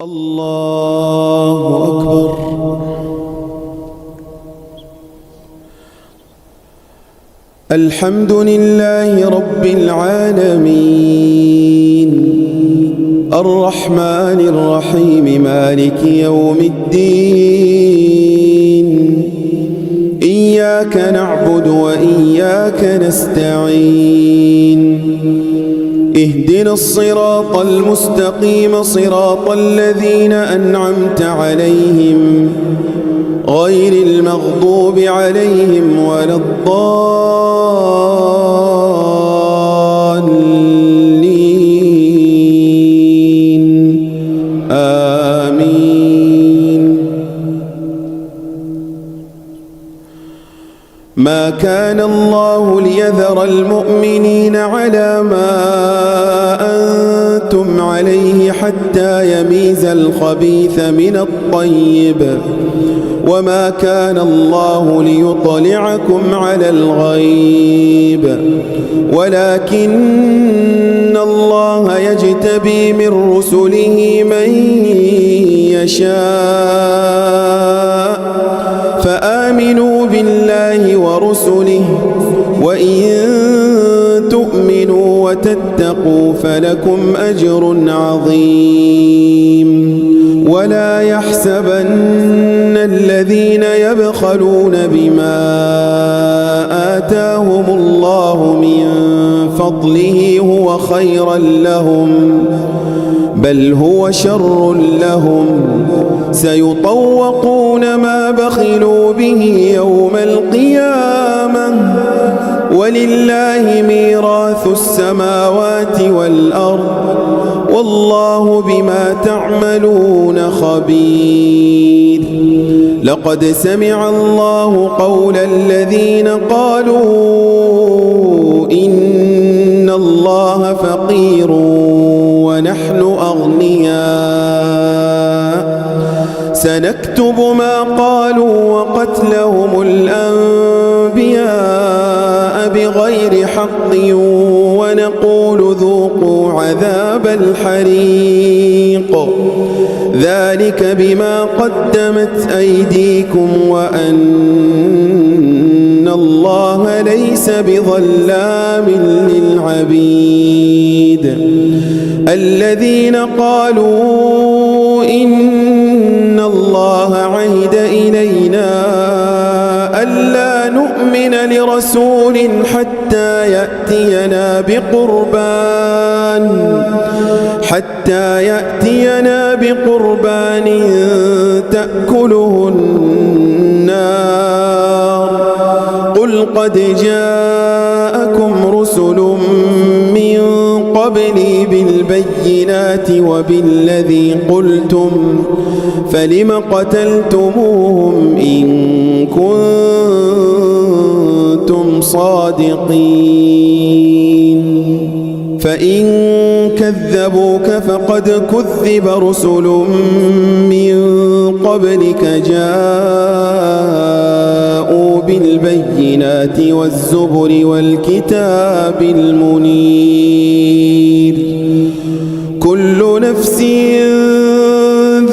الله أكبر. الحمد لله رب العالمين الرحمن الرحيم مالك يوم الدين إياك نعبد وإياك نستعين اهدنا الصراط المستقيم صراط الذين أنعمت عليهم غير المغضوب عليهم ولا الضالين آمين. ما كان الله ليذر المؤمنين على ما أنتم عليه حتى يميز الخبيث من الطيب وما كان الله ليطلعكم على الغيب ولكن الله يجتبي من رسله من يشاء فآمنوا بالله ورسله وإن تؤمنوا وتتقوا فلكم أجر عظيم. ولا يحسبن الذين يبخلون بما آتاهم الله من فضله هو خيرا لهم بل هو شر لهم سيطوقون ما بخلوا به يوم القيامة ولله ميراث السماوات والأرض والله بما تعملون خبير. لقد سمع الله قول الذين قالوا إن الله فقير ونحن أغنياء سنكتب ما قالوا وقتلهم الأنبياء بغير حق ونقول ذوقوا عذاب الحريق ذلك بما قدمت أيديكم وأن الله ليس بظلام للعبيد. الذين قالوا إن الله عهد إلينا ألا نؤمن لرسول حتى يأتينا بقربان تأكله النار قل قد جاءكم رسل من قبلي بالبينات وبالذي قلتم فلم قتلتموهم إن كنتم صادقين. فإن كذبوك فقد كذب رسل من قبلك جاءوا بالبينات والزبر والكتاب المنير كل نفس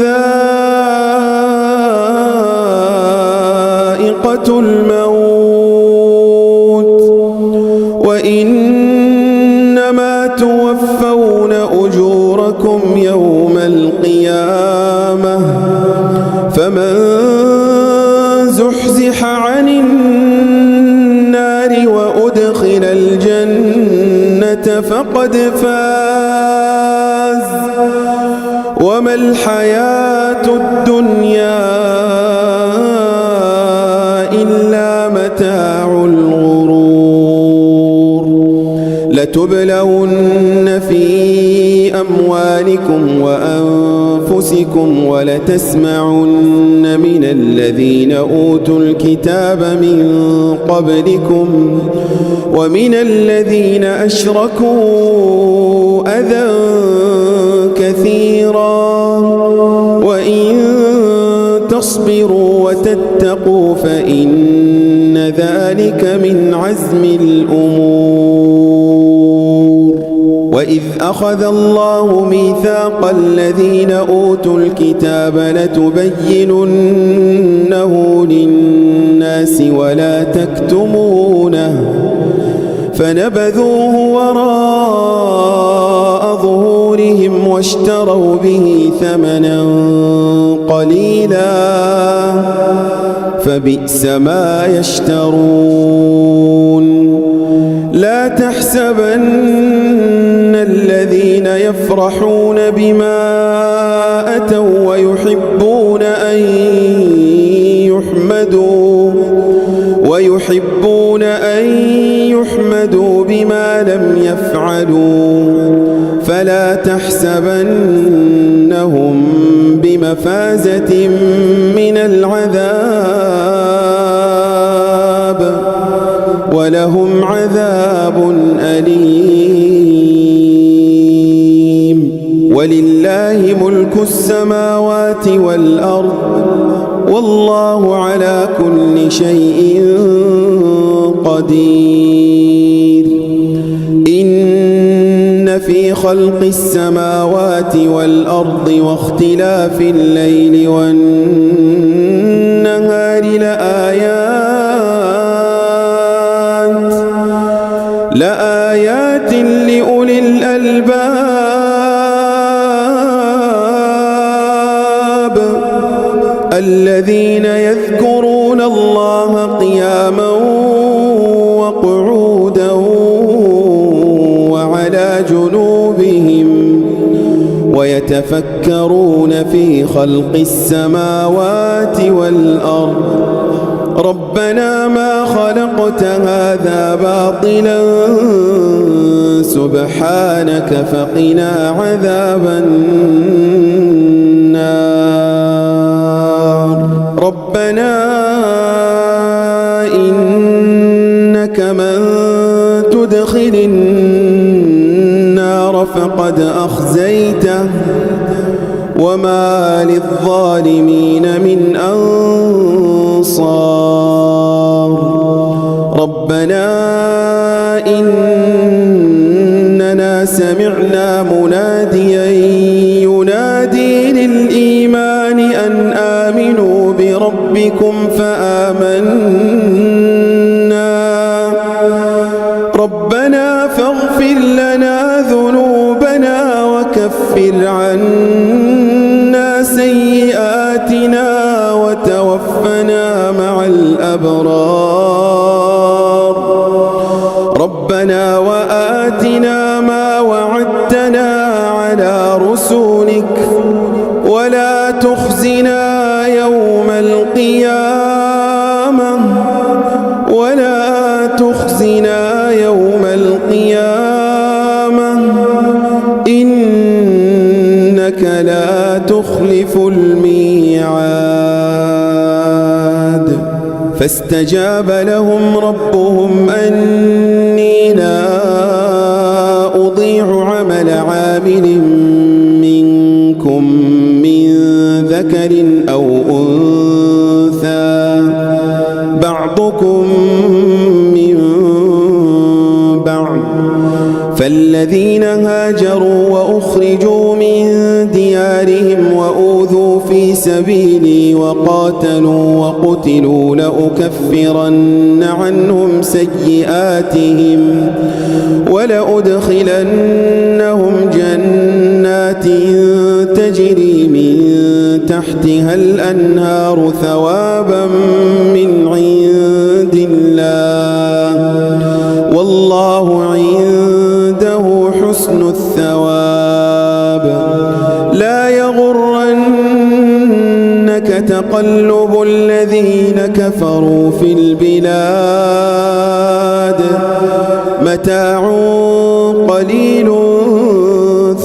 ذائقة الموت وإنما توفون أجوركم يوم القيامة فمن زحزح عن النار وأدخل الجنة فقد فاز وما الحياة الدنيا إلا متاع الغرور. لتبلون في أموالكم وأنفسكم ولتسمعن من الذين أوتوا الكتاب من قبلكم ومن الذين أشركوا أذى كثيرا وإن تصبروا وتتقوا فإن ذلك من عزم الأمور. وإذ أخذ الله ميثاق الذين أوتوا الكتاب لتبيننه للناس ولا تكتمونه فنبذوه وراء ظهورهم واشتروا به ثمنا قليلا فبئس ما يشترون. لا تحسبن الذين يفرحون بما أتوا ويحبون أن يحمدوا بما لم يفعلوا فلا تحسبنهم بمفازة من العذاب ولهم عذاب أليم. ولله ملك السماوات والأرض والله على كل شيء قدير. إن في خلق السماوات والأرض واختلاف الليل والنهار لآيات لأولي الألباب الذين يذكرون الله قياما وقعودا وعلى جنوبهم ويتفكرون في خلق السماوات والأرض ربنا ما خلقت هذا باطلا سبحانك فقنا عذاب النار. ربنا إنك من تدخل النار فقد أخزيته وما للظالمين من أنصار. ربنا إننا سمعنا مناديا ينادي للإيمان أن آمنوا بربكم فآمنا ربنا فاغفر لنا ذنوبنا وكفر عنا سيئاتنا وتوفنا مع الأبرار. ربنا وآتنا ما وعدتنا على رسلك ولا تخزنا يوم القيامة إنك لا تخلف الميعاد. فاستجاب لهم ربهم أني لا أضيع عمل عامل منكم من ذكر أو أنثى بعضكم من بعض فالذين هاجروا وأخرجوا من ديارهم وأوذوا في سبيلي وقاتلوا وقتلوا لأكفرن عنهم سيئاتهم ولأدخلنهم جنات تجري من تحتها الأنهار ثوابا من عند الله والله عنده حسن الثواب. لا يغرنك تقلب الذين كفروا في البلاد متاع قليل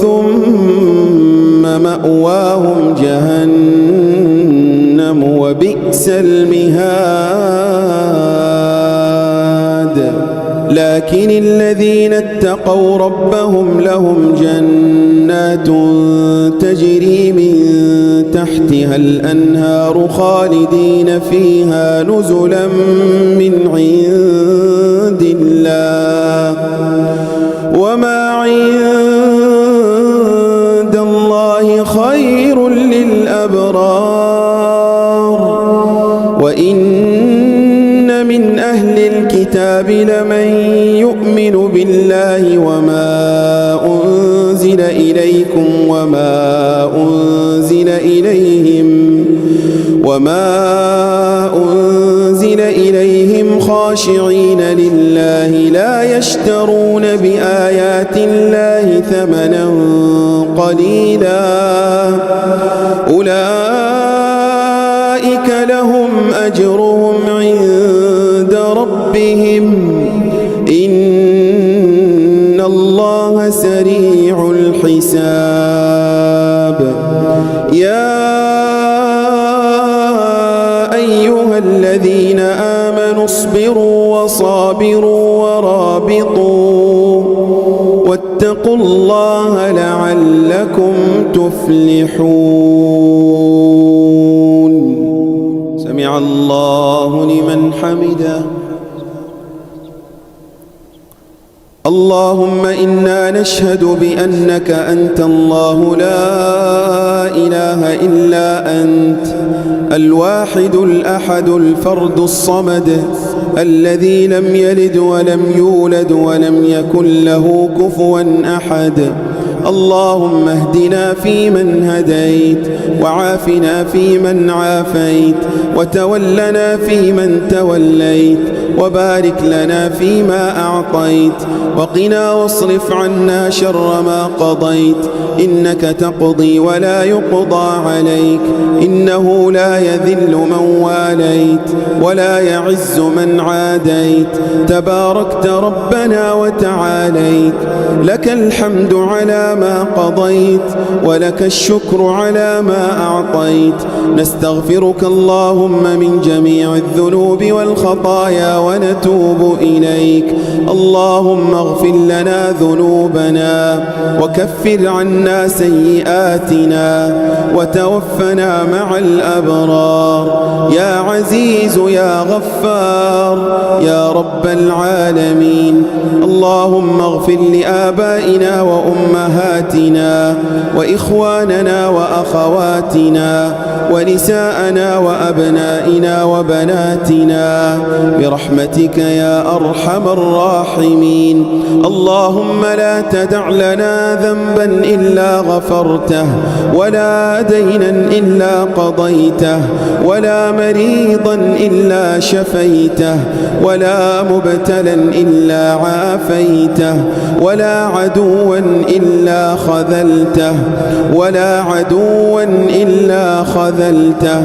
ثم مأواهم جهنم وبئس المهاد. لكن الذين اتقوا ربهم لهم جنات تجري من تحتها الأنهار خالدين فيها نزلا من عند الله وما عند للأبرار. وإن من أهل الكتاب لمن يؤمن بالله وما أنزل إليكم وما أنزل إليهم خاشعين لله لا يشترون بآيات الله ثمنا قليلا أولئك لهم أجرهم عند ربهم إن الله سريع الحساب. يا أيها الذين آمنوا اصبروا وصابروا ورابطوا واتقوا الله لعلكم تفلحون. سمع الله لمن حمده. اللهم إنا نشهد بأنك أنت الله لا إله إلا أنت الواحد الأحد الفرد الصمد الذي لم يلد ولم يولد ولم يكن له كفوا أحد. اللهم اهدنا فيمن هديت وعافنا فيمن عافيت وتولنا فيمن توليت وبارك لنا فيما أعطيت وقنا واصرف عنا شر ما قضيت إنك تقضي ولا يقضى عليك إنه لا يذل من واليت ولا يعز من عاديت تباركت ربنا وتعاليت. لك الحمد على ما قضيت ولك الشكر على ما أعطيت. نستغفرك اللهم من جميع الذنوب والخطايا ونتوب إليك. اللهم اغفر لنا ذنوبنا وكفر عنا سيئاتنا وتوفنا مع الأبرار. يا عزيز يا غفار يا رب العالمين. اللهم اغفر لآبائنا وأمهاتنا وإخواننا وأخواتنا ونساءنا وأبنائنا وبناتنا برحمتك يا أرحم الراحمين. اللهم لا تدع لنا ذنبا إلا غفرته ولا دينا إلا قضيته ولا مريضا إلا شفيته ولا مبتلا إلا عافيته ولا عدوا إلا خذلته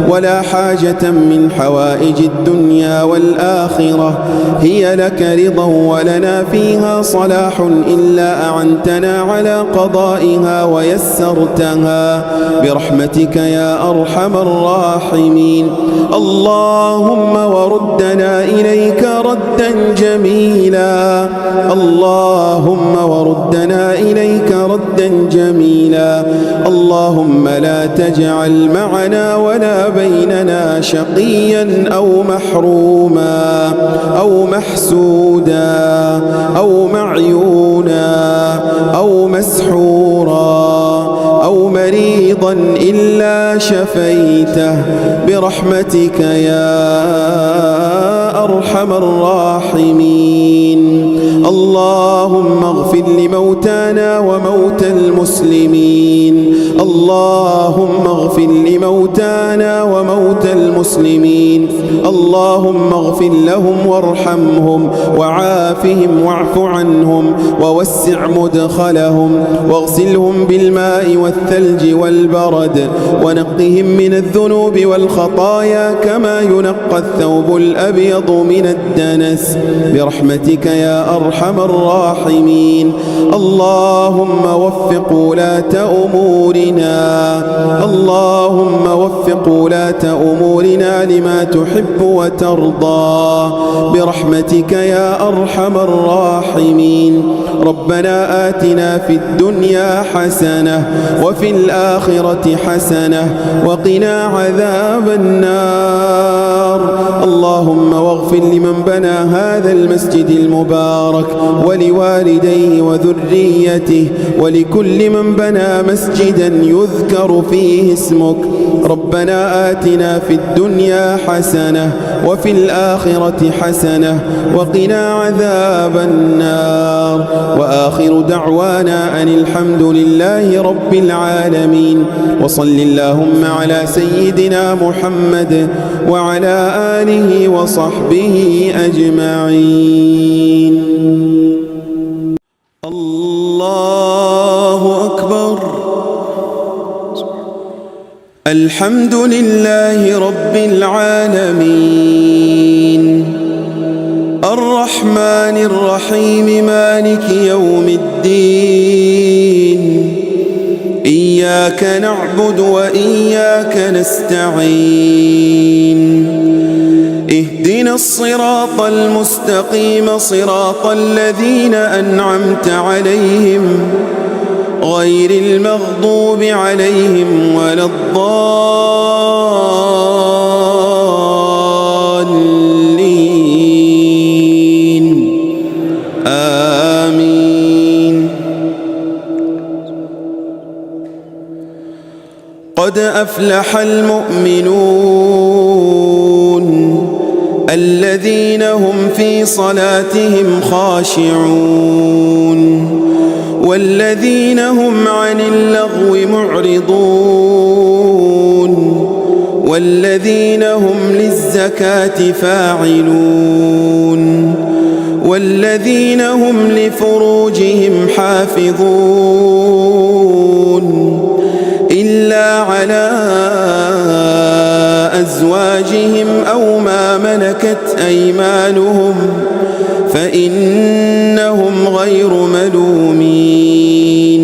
ولا حاجة من حوائج الدنيا والآخرة هي لك رضا ولنا فيها صلاح إلا أعنتنا على قضائها ويسرتها برحمتك يا أرحم الراحمين. اللهم وردنا إليك ردا جميلا. اللهم وردنا إليك ردا جميلا. اللهم لا تجعل معنا ولا بيننا شقيا أو محروما أو محسودا أو معيونا أو مسحورا أو مريضا إلا شفيته برحمتك يا أرحم الراحمين. اللهم اغفر لموتانا وموتى المسلمين. اللهم اغفر لموتانا وموتى المسلمين. اللهم اغفر لهم وارحمهم وعافهم واعف عنهم ووسع مدخلهم واغسلهم بالماء والثلج والبرد ونقهم من الذنوب والخطايا كما ينقى الثوب الأبيض من الدنس برحمتك يا أرحم الراحمين. اللهم وفق ولاة أمورنا. اللهم وفق ولاة أمورنا لما تحب وترضى برحمتك يا أرحم الراحمين. ربنا آتنا في الدنيا حسنة وفي الآخرة حسنة وقنا عذاب النار. اللهم واغفر لمن بنى هذا المسجد المبارك ولوالديه وذريته ولكل من بنى مسجدا يذكر فيه فيه اسمك. ربنا آتنا في الدنيا حسنة وفي الآخرة حسنة وقنا عذاب النار. وآخر دعوانا أن الحمد لله رب العالمين. وصل اللهم على سيدنا محمد وعلى آله وصحبه أجمعين. الله أكبر. الحمد لله رب العالمين الرحمن الرحيم مالك يوم الدين. إياك نعبد وإياك نستعين. اهدنا الصراط المستقيم صراط الذين أنعمت عليهم غير المغضوب عليهم ولا الضالين. آمين. قد أفلح المؤمنون الذين هم في صلاتهم خاشعون والذين هم عن اللغو معرضون والذين هم للزكاة فاعلون والذين هم لفروجهم حافظون إلا على أزواجهم أو ما ملكت أيمانهم فإنهم غير ملومين.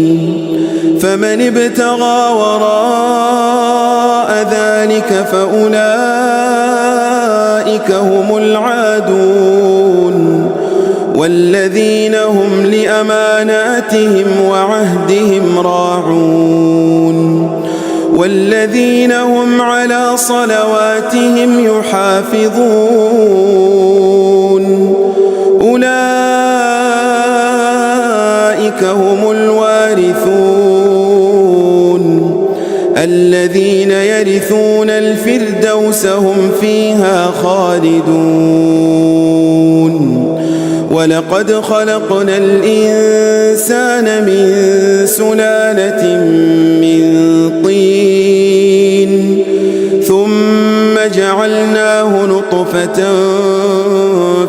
فمن ابتغى وراء ذلك فأولئك هم العادون والذين هم لأماناتهم وعهدهم راعون والذين هم على صلواتهم يحافظون. أولئك هم الوارثون الذين يرثون الفردوس هم فيها خالدون. ولقد خلقنا الإنسان من سلالة من طين ثم جعلناه نطفة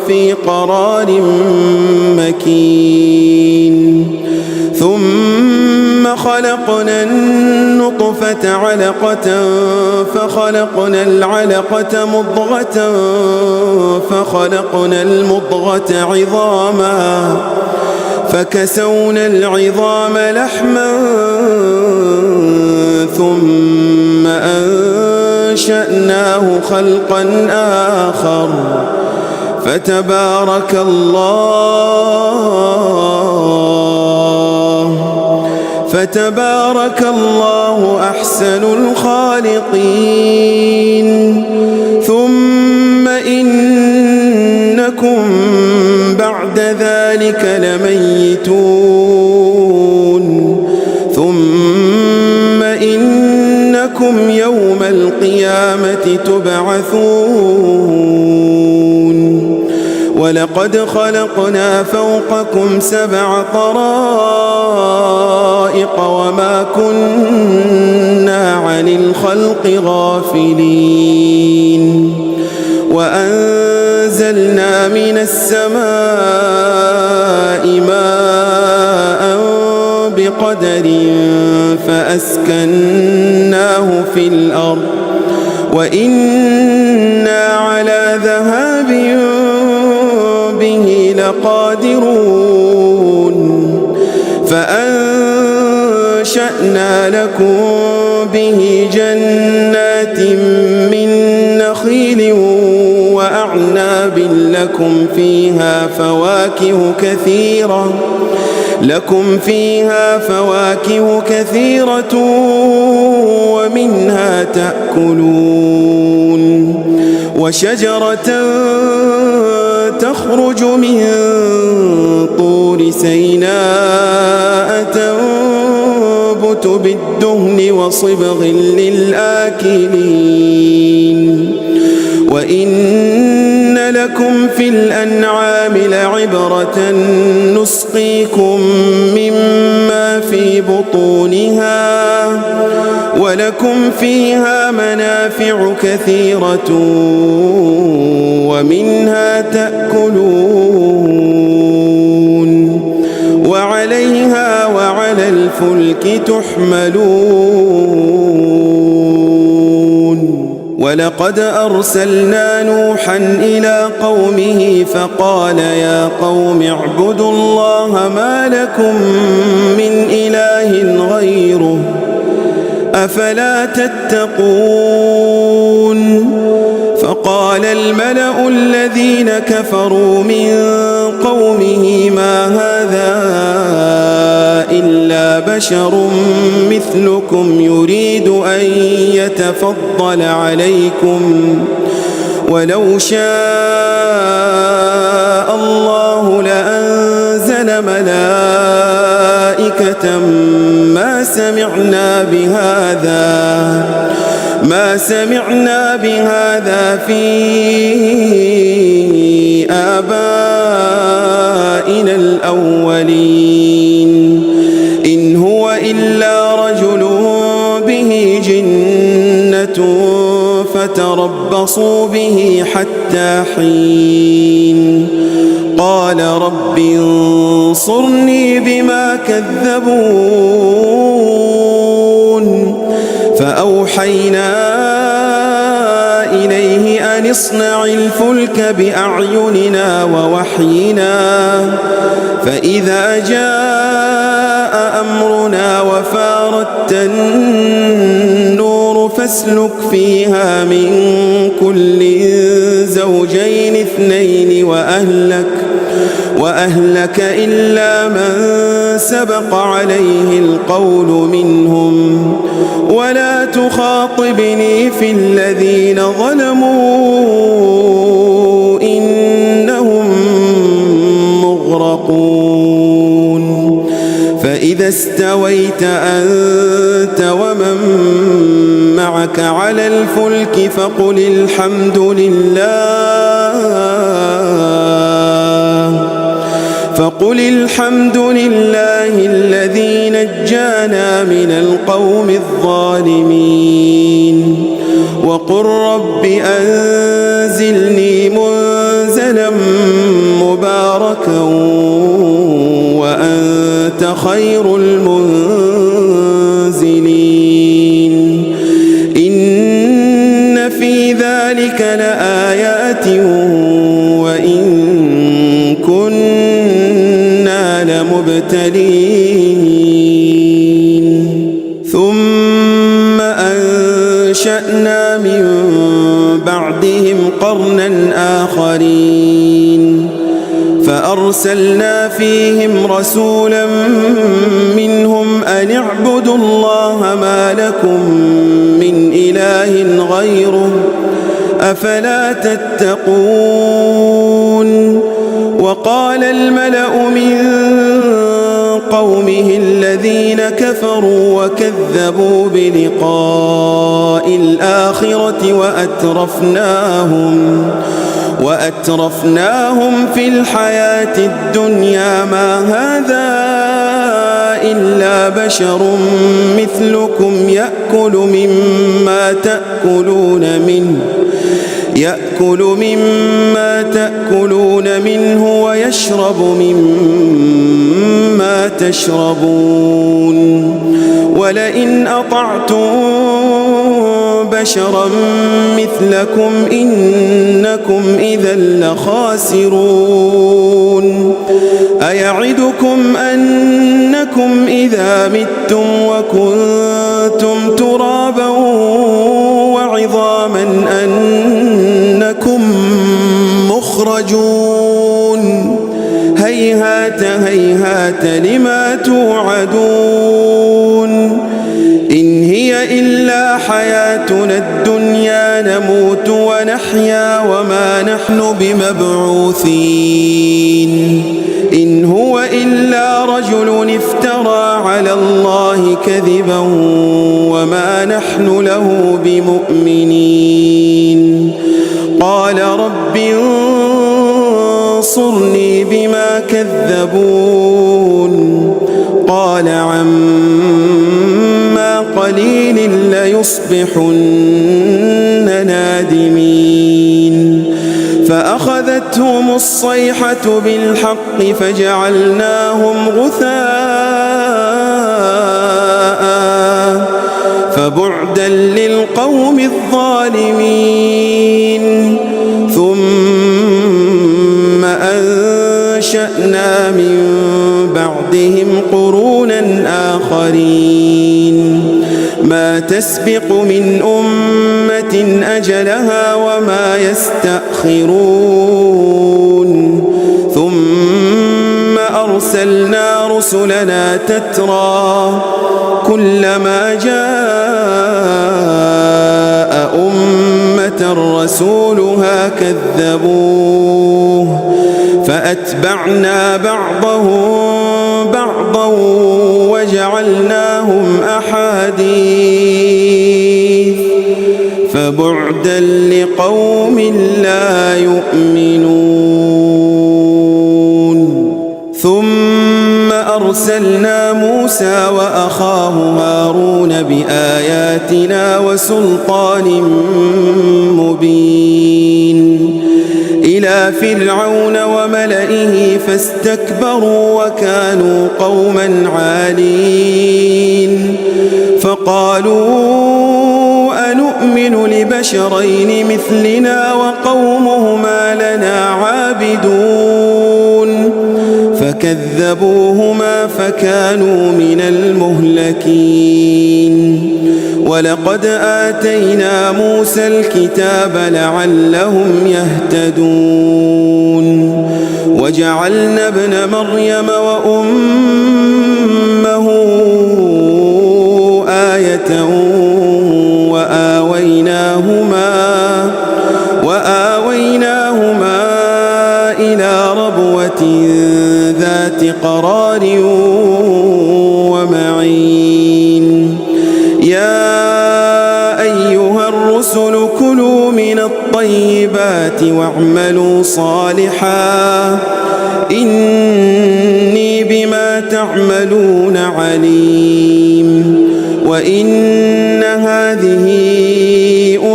في قرار مكين ثم خلقنا النطفة علقة فخلقنا العلقة مضغة فخلقنا المضغة عظاما فكسونا العظام لحما ثم أنشأناه خلقا آخر فتبارك الله أحسن الخالقين. ثم إنكم بعد ذلك لميتون ثم إنكم يوم القيامة تبعثون. ولقد خلقنا فوقكم 7 طرائق وما كنا عن الخلق غافلين. وأنزلنا من السماء ماء بقدر فأسكناه في الأرض وإنا على ذهاب به لقادرون. فأنشأنا لكم به جنات من نخيل وأعناب لكم فيها فواكه كثيرة ومنها تأكلون. وشجرة تخرج من طور سيناء تنبت والياقوت بالدهن وصبغ للآكلين وإن لكم في الأنعام لعبرة نسقيكم مما في بطونها ولكم فيها منافع كثيرة ومنها تأكلون وعليها وعلى الفلك تحملون ولقد أرسلنا نوحا إلى قومه فقال يا قوم اعبدوا الله ما لكم من إله غيره أفلا تتقون فقال الملأ الذين كفروا من قومه ما هذا إلا بشر مثلكم يريد أن يتفضل عليكم ولو شاء الله لأنزل ملائكة ما سمعنا بهذا في آبائنا الأولين إن هو إلا رجل به جنة فتربصوا به حتى حين قال رب انصرني بما كذبون فأوحينا إليه أن اصنع الفلك بأعيننا ووحينا فإذا جاء أمرنا وفاردت النور فاسلك فيها من كل زوجين اثنين وأهلك إلا من سبق عليه القول منهم ولا تخاطبني في الذين ظلموا إنهم مغرقون فإذا استويت أنت ومن معك على الفلك فقل الحمد لله الذي نجانا من القوم الظالمين وقل رب أنزلني منزلا مباركا وأنت خير المنزلين إن في ذلك لآيات وإن كنا لمبتلين ثم أنشأنا من بعدهم قرنا آخرين فأرسلنا فيهم رسولا منهم أن اعبدوا الله ما لكم من إله غيره أفلا تتقون وقال الملأ من قومه الذين كفروا وكذبوا بلقاء الآخرة وأترفناهم في الحياة الدنيا ما هذا إلا بشر مثلكم يأكل مما تأكلون منه ويشرب مما تشربون ولئن أطعتم بشرا مثلكم إنكم إذا لخاسرون أيعدكم أنكم إذا متم وكنتم ترابا وعظاما أنكم مخرجون هيهات هيهات لما توعدون إن هي إلا حياتنا حياتنا الدنيا نموت ونحيا وما نحن بمبعوثين إن هو إلا رجل افترى على الله كذبا وما نحن له بمؤمنين قال رب انصرني بما كذبون قال عما قليل ليصبحن نادمين فأخذتهم الصيحة بالحق فجعلناهم غثاء فبعدا للقوم الظالمين ثم أنشأنا من بعدهم قرونا آخرين ما تسبق من أمة أجلها وما يستأخرون ثم أرسلنا رسلنا تترى كلما جاء أمة رسولها كذبوه فأتبعنا بعضهم بعضا وجعلناهم أحاديث فبعدا لقوم لا يؤمنون ثم أرسلنا موسى وأخاه هارون بآياتنا وسلطان مبين إلى فرعون وملئه فاستكبروا وكانوا قوما عالين فقالوا أنؤمن لبشرين مثلنا وقومهما لنا عابدون فكذبوهما فكانوا من المهلكين ولقد آتينا موسى الكتاب لعلهم يهتدون وجعلنا ابن مريم وأمه آية وآويناهما إلى ربوة ذات قرار ومعين يا أيها الرسل كلوا من الطيبات واعملوا صالحا إني بما تعملون عليم وإن هذه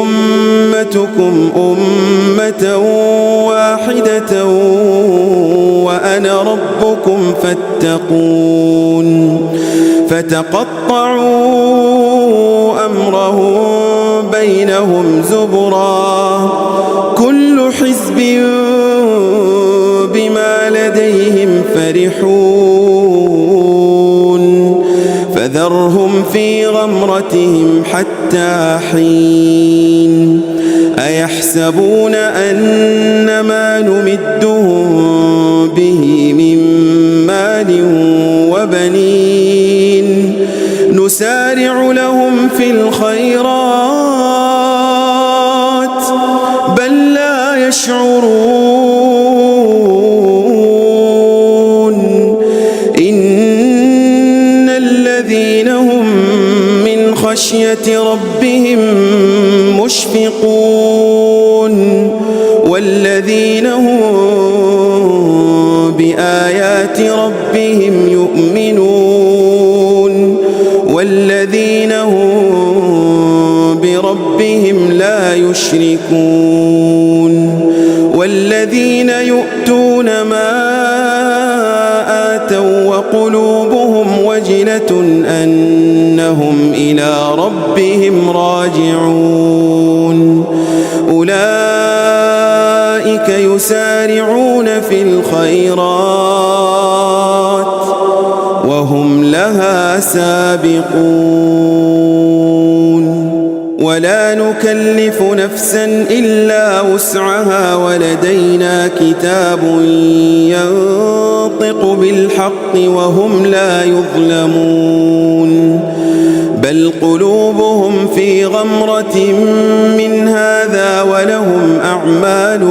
أمتكم أمة واحدة وأنا ربكم فاتقون فتقطعوا أمرهم بينهم زبرا كل حزب بما لديهم فرحون فذرهم في غمرتهم حتى حين أيحسبون أن ما نمدهم به من مال وبنين نسارع لهم في الخيرات بل لا يشعرون إن الذين هم من خشية ربهم مشفقون والذين هم بآيات ربهم يؤمنون والذين هم بربهم لا يشركون والذين يؤتون ما آتوا وقلوبهم وجلة أنهم إلى ربهم راجعون أولئك يسارعون في الخيرات وهم لها سابقون ولا نكلف نفسا إلا وسعها ولدينا كتاب ينطق بالحق وهم لا يظلمون بل قلوبهم في غمرة من هذا ولهم أعمال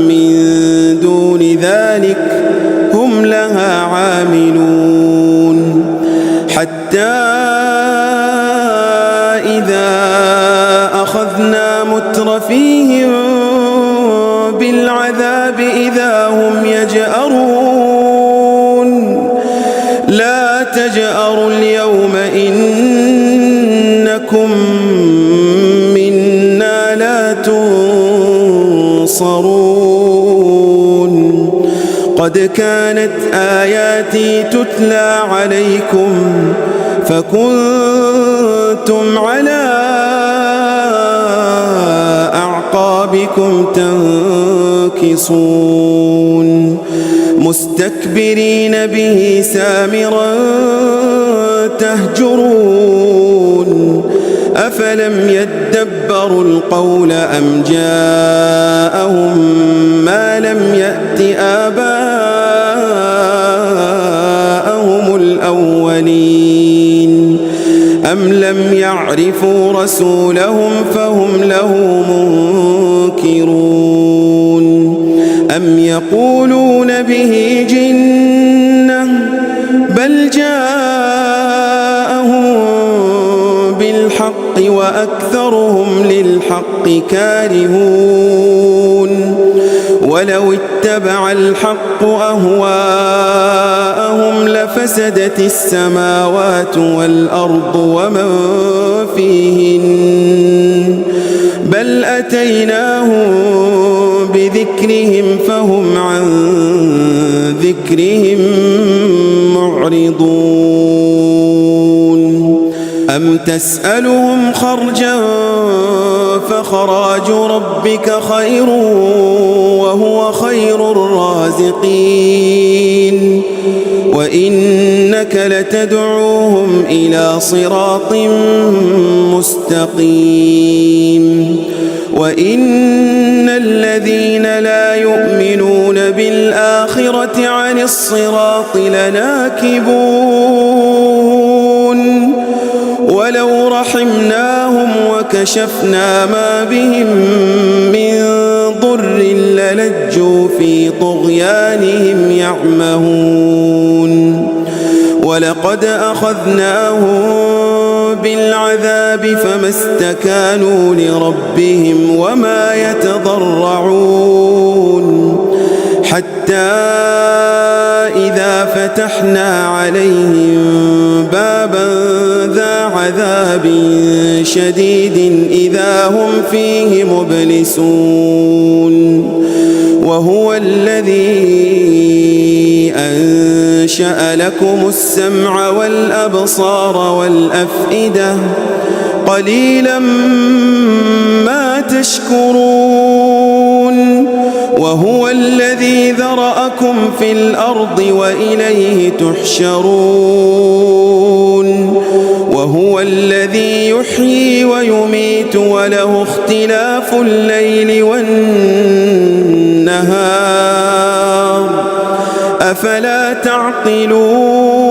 من دون ذلك هم لها عاملون حتى إذا أخذنا مترفيهم بالعذاب إذا هم يجأرون لا تجأروا اليوم إنكم منا لا تنصرون قد كانت آياتي تتلى عليكم فكنتم على أعقابكم تنكصون مستكبرين به سامرا تهجرون أفلم يدبروا القول أم جاءهم ما لم يأت آباءهم الأولين أم لم يعرفوا رسولهم فهم له منكرون أم يقولون به جنة بل جاءهم بالحق وأكثرهم للحق كارهون ولو اتبع الحق أهواءهم لفسدت السماوات والأرض ومن فيهن بل أتيناهم بذكرهم فهم عن ذكرهم معرضون أم تسألهم خرجا فخراج ربك خير وهو خير الرازقين وإنك لتدعوهم إلى صراط مستقيم وإن الذين لا يؤمنون بالآخرة عن الصراط لناكبون ولو رحمناهم وكشفنا ما بهم من ضر للجوا في طغيانهم يعمهون ولقد أخذناهم بالعذاب فما استكانوا لربهم وما يتضرعون حتى إذا فتحنا عليهم بابا ذا عذاب شديد إذا هم فيه مبلسون وهو الذي أنشأ لكم السمع والأبصار والأفئدة قليلا ما تشكرون وهو الذي ذرأكم في الأرض وإليه تحشرون وهو الذي يحيي ويميت وله اختلاف الليل والنهار أفلا تعقلون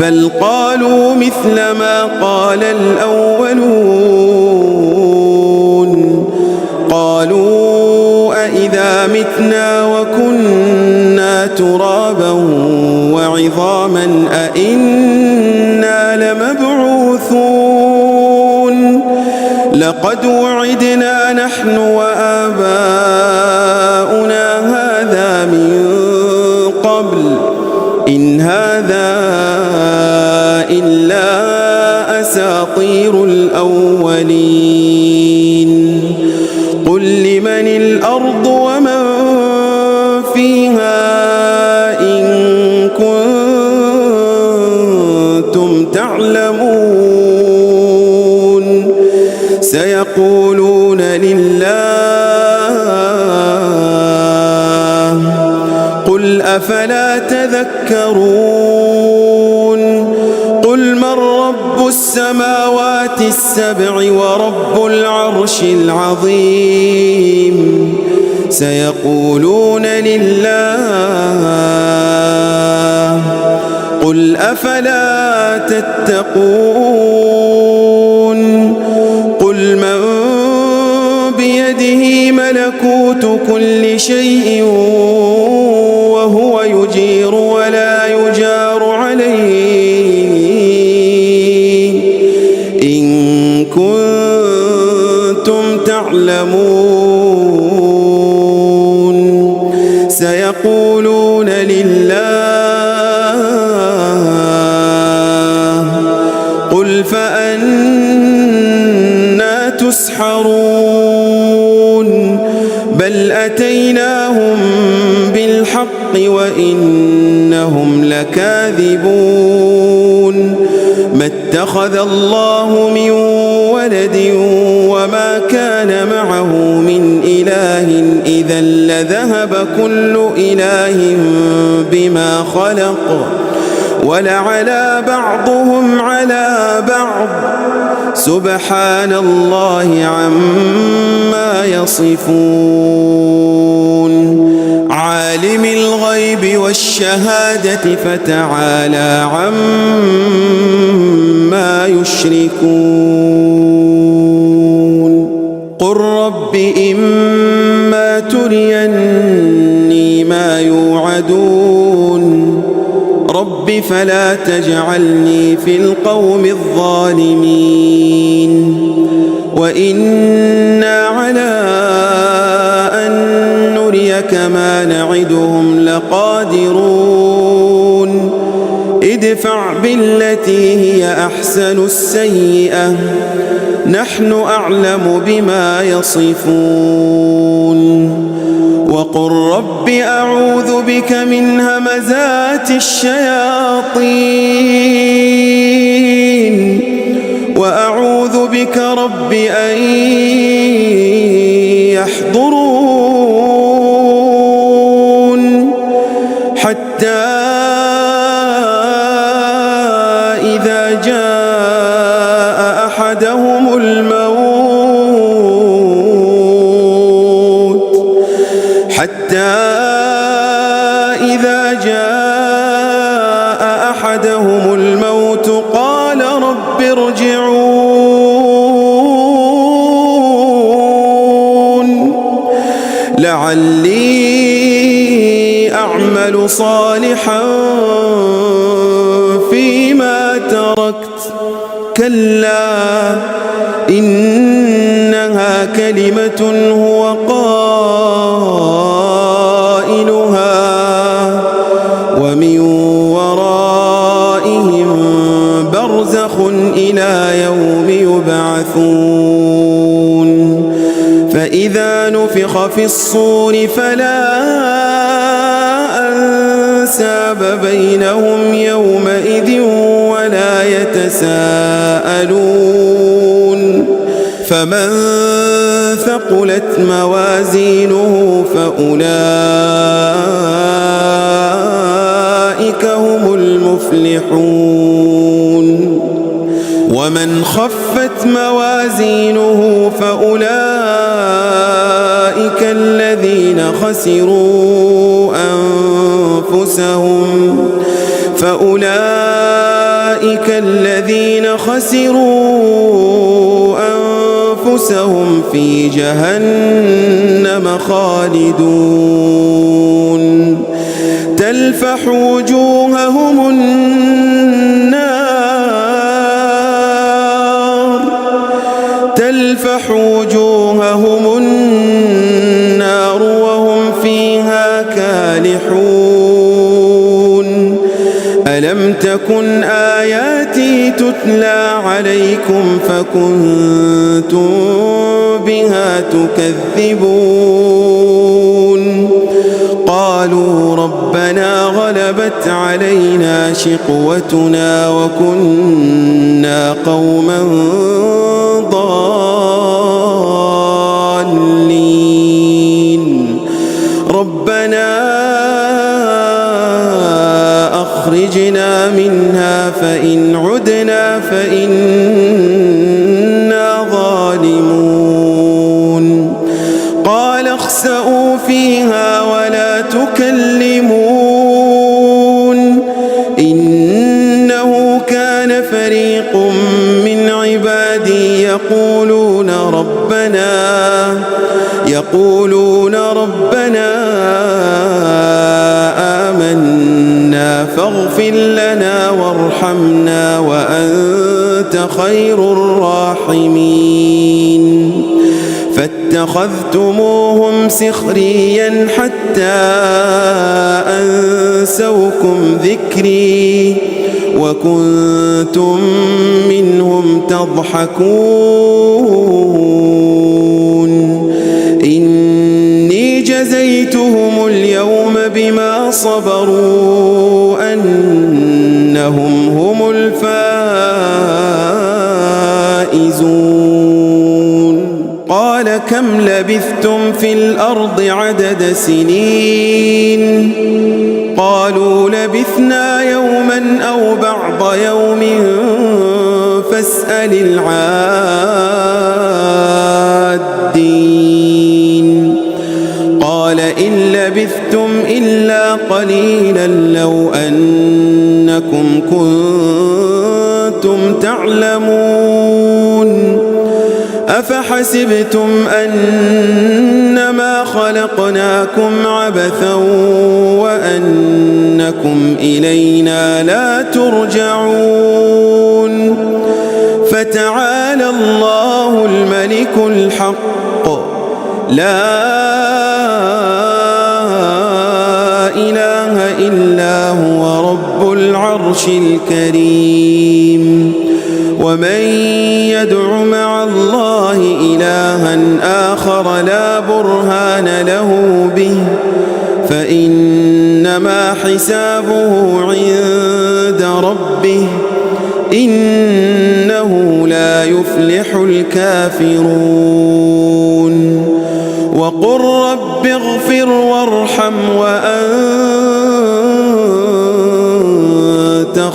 بل قالوا مثل ما قال الأولون قالوا أإذا متنا وكنا ترابا وعظاما أإنا لمبعوثون لقد وعدنا نحن وآباؤنا هذا من قبل إن هذا إلا أساطير الأولين قل لمن الأرض ومن فيها إن كنتم تعلمون سيقولون لله قل أفلا تذكرون قل من رب السماوات السبع ورب العرش العظيم سيقولون لله قل أفلا تتقون قل من بيده ملكوت كل شيء وهو يجير ولا يجار عليه إن كنتم تعلمون سيقولون لله قل فأنى تسحرون بل أتيناهم بالحق وإنهم لكاذبون ما اتخذ الله من ولد وما كان معه من إله إذا لذهب كل إله بما خلق ولعلى بعضهم على بعض سبحان الله عما يصفون عالم الغيب والشهادة فتعالى عما يشركون قل رب إما تريني ما يوعدون رب فلا تجعلني في القوم الظالمين وإنا على أن نريك ما نعدهم لقادرون ادفع بالتي هي أحسن السيئة نحن أعلم بما يصفون وقل رب أعوذ بك من همزات الشياطين وأعوذ بك رب أن يحضرون حتى إذا جاء أحدهم الموت قال رب ارجعون لعلي أعمل صالحا فيما تركت كلا إنها كلمة هو قائلها ومن ورائهم برزخ إلى يوم يبعثون فإذا نفخ في الصور فلا أنساب بينهم يومئذ ولا يتساءلون فمن ثقلت موازينه فأولئك هم المفلحون ومن خفت موازينه فأولئك الذين خسروا أنفسهم في جهنم خالدون تلفح وجوههم النار وهم فيها كالحون ألم تكن آياتي تتلى عليكم فكنتم بها تكذبون قالوا ربنا غلبت علينا شقوتنا وكنا قوما ضالين ربنا أخرجنا منها فإن عدنا فإنا ظالمون قال اخسئوا فيها ولا تكلمون يقولون ربنا آمنا فاغفر لنا وارحمنا وأنت خير الراحمين فاتخذتموهم سخريا حتى أنسوكم ذكري وكنتم منهم تضحكون إني جزيتهم اليوم بما صبروا أنهم هم الفائزون قال كم لبثتم في الأرض عدد سنين قالوا لبثنا يوما أو بعض يوم فاسأل العادين قال إن لبثتم إلا قليلا لو أنكم كنتم تعلمون أفحسبتم أنما خلقناكم عبثا وأنكم إلينا لا ترجعون فتعالى الله الملك الحق لا إله إلا هو رب العرش الكريم ومن يدع مع الله إلها آخر لا برهان له به فإنما حسابه عند ربه إنه لا يفلح الكافرون وقل رب اغفر وارحم وأنت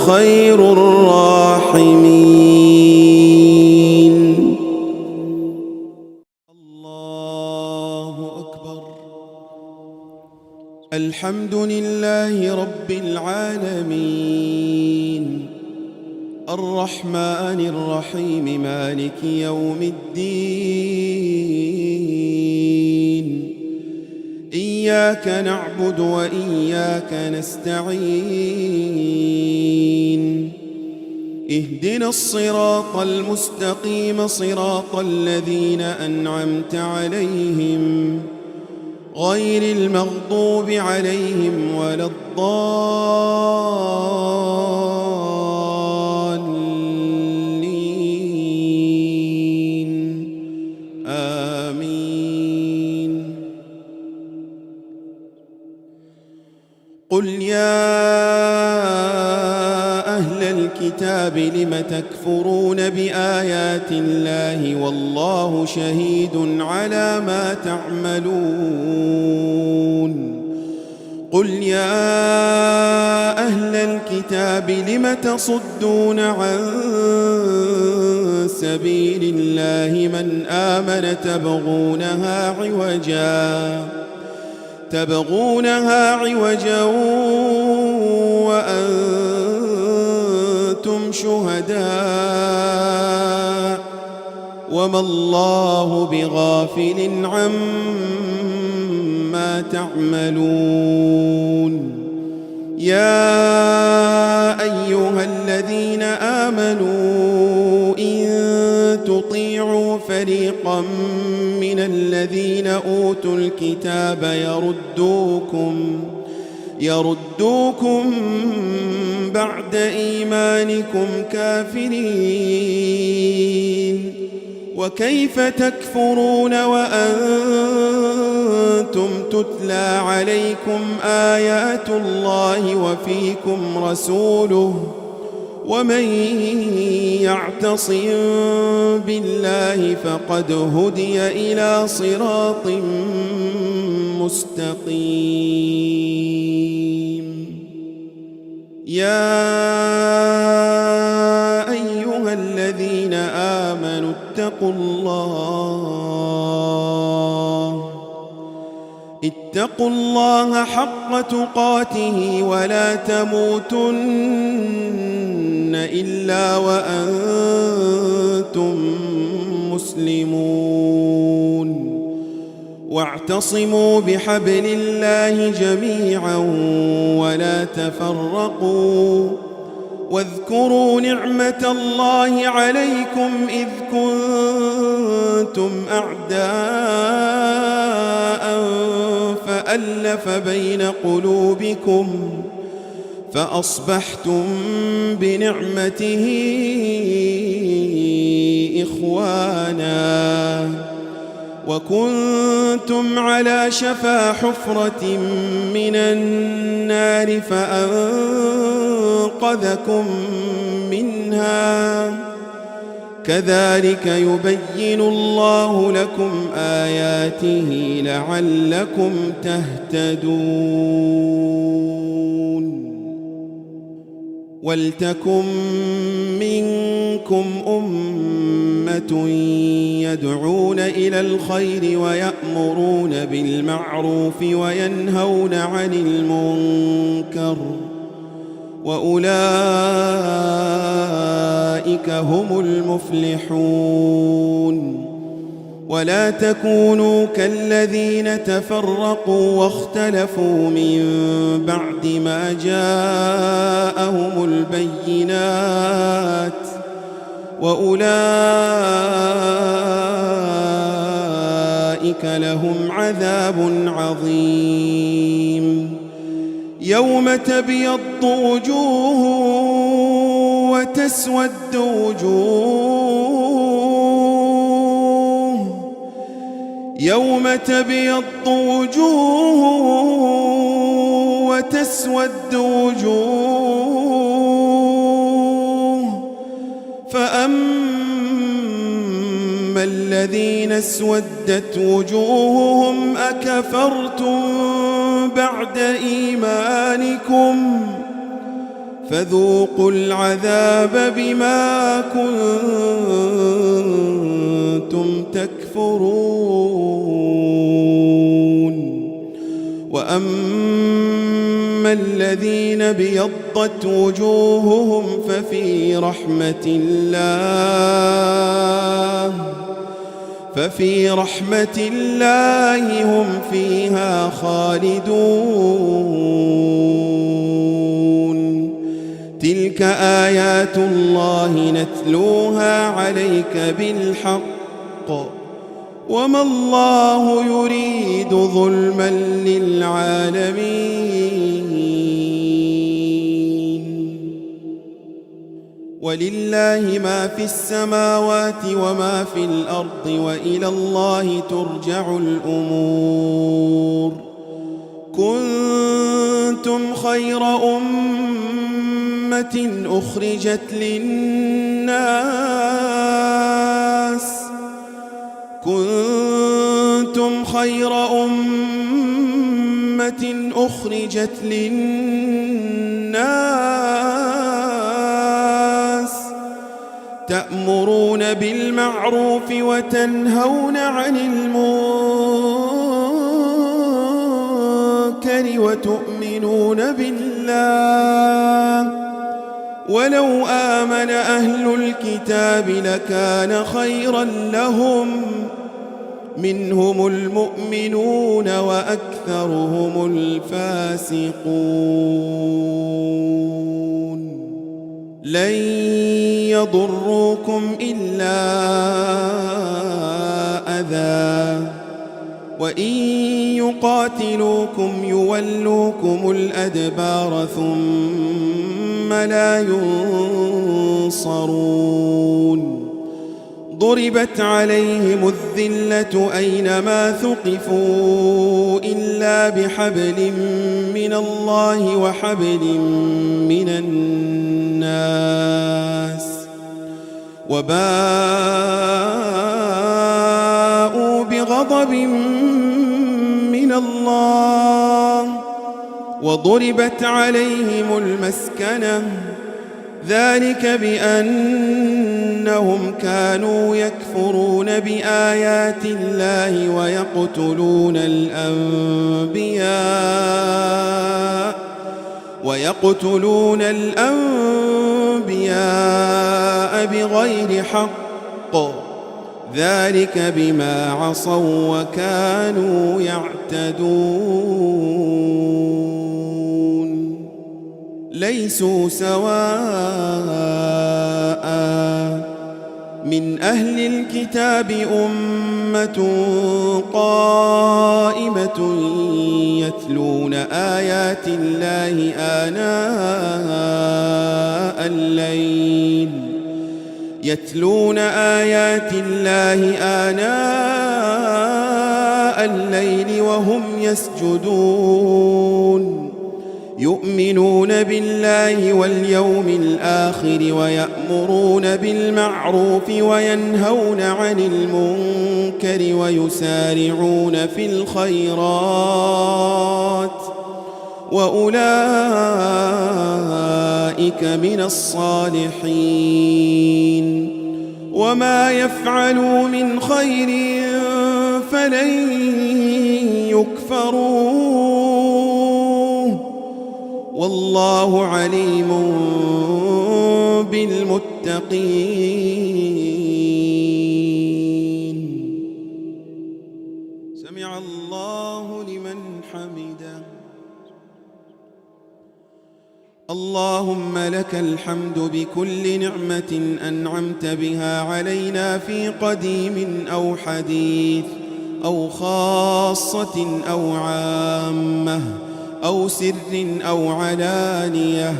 خير الراحمين الله أكبر الحمد لله رب العالمين الرحمن الرحيم مالك يوم الدين إياك نعبد وإياك نستعين اهدنا الصراط المستقيم صراط الذين أنعمت عليهم غير المغضوب عليهم ولا الضالين آمين قل يا أهل الكتاب لم تكفرون بآيات الله والله شهيد على ما تعملون قل يا أهل الكتاب لم تصدون عن سبيل الله من آمن تبغونها عوجا وأنتم شهداء وما الله بغافل عما تعملون يا أيها الذين آمنوا إن تطيعوا فريقا من الذين أوتوا الكتاب يردوكم بعد إيمانكم كافرين وكيف تكفرون وأنتم تتلى عليكم آيات الله وفيكم رسوله ومن يعتصم بالله فقد هدي إلى صراط مستقيم يا أيها الذين آمنوا اتقوا الله حق تقاته ولا تموتن إلا وأنتم مسلمون واعتصموا بحبل الله جميعا ولا تفرقوا واذكروا نعمة الله عليكم إذ كنتم أعداء فألف بين قلوبكم فأصبحتم بنعمته إخوانا وكنتم على شفا حفرة من النار فأنقذكم منها كذلك يبين الله لكم آياته لعلكم تهتدون ولتكن منكم أمة يدعون إلى الخير ويأمرون بالمعروف وينهون عن المنكر وأولئك هم المفلحون ولا تكونوا كالذين تفرقوا واختلفوا من بعد ما جاءهم البينات وأولئك لهم عذاب عظيم يوم تبيض وجوه وتسود وجوه يوم تبيض وجوه وتسود وجوه فأما الذين اسودت وجوههم أكفرتم بعد إيمانكم فذوقوا العذاب بما كنتم تكفرون وأما الذين بيضت وجوههم ففي رحمة الله هم فيها خالدون تلك آيات الله نتلوها عليك بالحق وما الله يريد ظلما للعالمين ولله ما في السماوات وما في الأرض وإلى الله ترجع الأمور كنتم خير أمة أخرجت للناس كنتم خير أمة أخرجت للناس تأمرون بالمعروف وتنهون عن المنكر وتؤمنون بالله ولو آمن أهل الكتاب لكان خيرا لهم منهم المؤمنون وأكثرهم الفاسقون لن يضروكم إلا أذى وإن يقاتلوكم يولوكم الأدبار ثم لا ينصرون ضربت عليهم الذلة أينما ثقفوا إلا بحبل من الله وحبل من الناس وباءوا بغضب من الله وضربت عليهم المسكنة ذلك بأنهم كانوا يكفرون بآيات الله ويقتلون الأنبياء بغير حق ذلك بما عصوا وكانوا يعتدون ليسوا سواء من أهل الكتاب أمة قائمة يتلون آيات الله آناء الليل وهم يسجدون يؤمنون بالله واليوم الآخر ويأمرون بالمعروف وينهون عن المنكر ويسارعون في الخيرات وأولئك من الصالحين وما يفعلوا من خير فلن يكفروه والله عليم بالمتقين سمع الله لمن حمده اللهم لك الحمد بكل نعمة أنعمت بها علينا في قديم أو حديث أو خاصة أو عامة أو سر أو علانية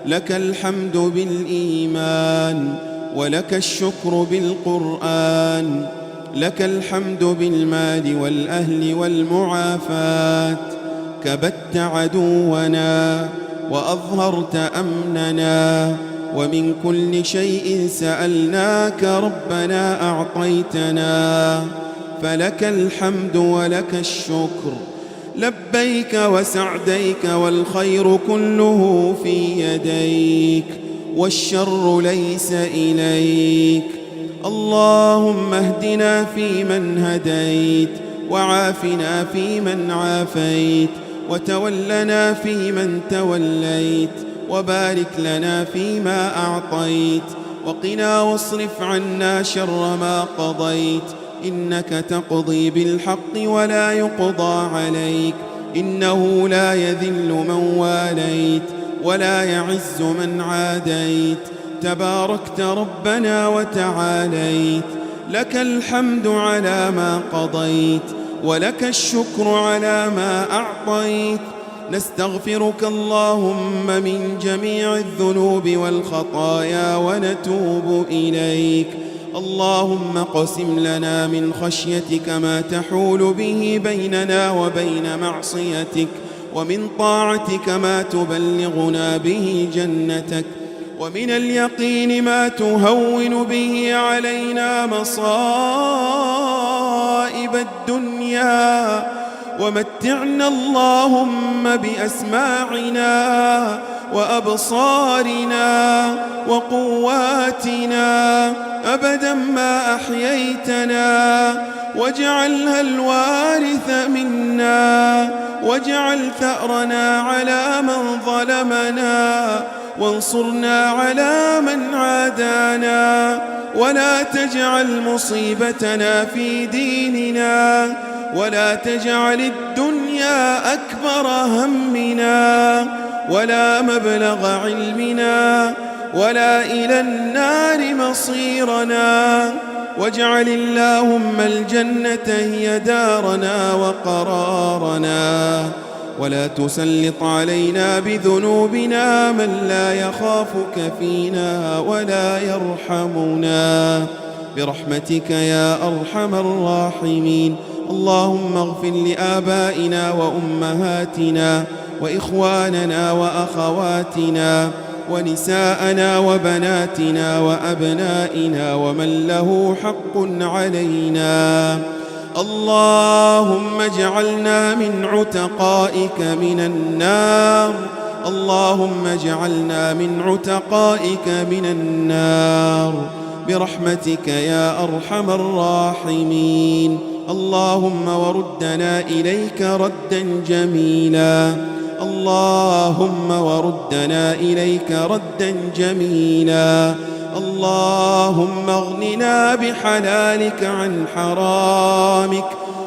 لك الحمد بالإيمان ولك الشكر بالقرآن لك الحمد بالمال والأهل والمعافاة كبت عدونا وأظهرت أمننا ومن كل شيء سألناك ربنا أعطيتنا فلك الحمد ولك الشكر لبيك وسعديك والخير كله في يديك والشر ليس إليك اللهم اهدنا فيمن هديت وعافنا فيمن عافيت وتولنا فيمن توليت وبارك لنا فيما أعطيت وقنا واصرف عنا شر ما قضيت إنك تقضي بالحق ولا يقضى عليك إنه لا يذل من واليت ولا يعز من عاديت تباركت ربنا وتعاليت لك الحمد على ما قضيت ولك الشكر على ما أعطيت نستغفرك اللهم من جميع الذنوب والخطايا ونتوب إليك اللهم اقسم لنا من خشيتك ما تحول به بيننا وبين معصيتك ومن طاعتك ما تبلغنا به جنتك ومن اليقين ما تهون به علينا مصائب الدنيا ومتعنا اللهم بأسماعنا وأبصارنا وقواتنا أبدا ما أحييتنا واجعلها الوارث منا واجعل ثأرنا على من ظلمنا وانصرنا على من عادانا ولا تجعل مصيبتنا في ديننا ولا تجعل الدنيا أكبر همنا ولا مبلغ علمنا ولا إلى النار مصيرنا واجعل اللهم الجنة هي دارنا وقرارنا ولا تسلط علينا بذنوبنا من لا يخافك فينا ولا يرحمنا برحمتك يا أرحم الراحمين اللهم اغفر لآبائنا وأمهاتنا وإخواننا وأخواتنا ونساءنا وبناتنا وأبنائنا ومن له حق علينا اللهم اجعلنا من عتقائك من النار اللهم اجعلنا من عتقائك من النار برحمتك يا أرحم الراحمين اللهم وردنا إليك ردا جميلا اللهم وردنا إليك ردا جميلا اللهم اغننا بحلالك عن حرامك،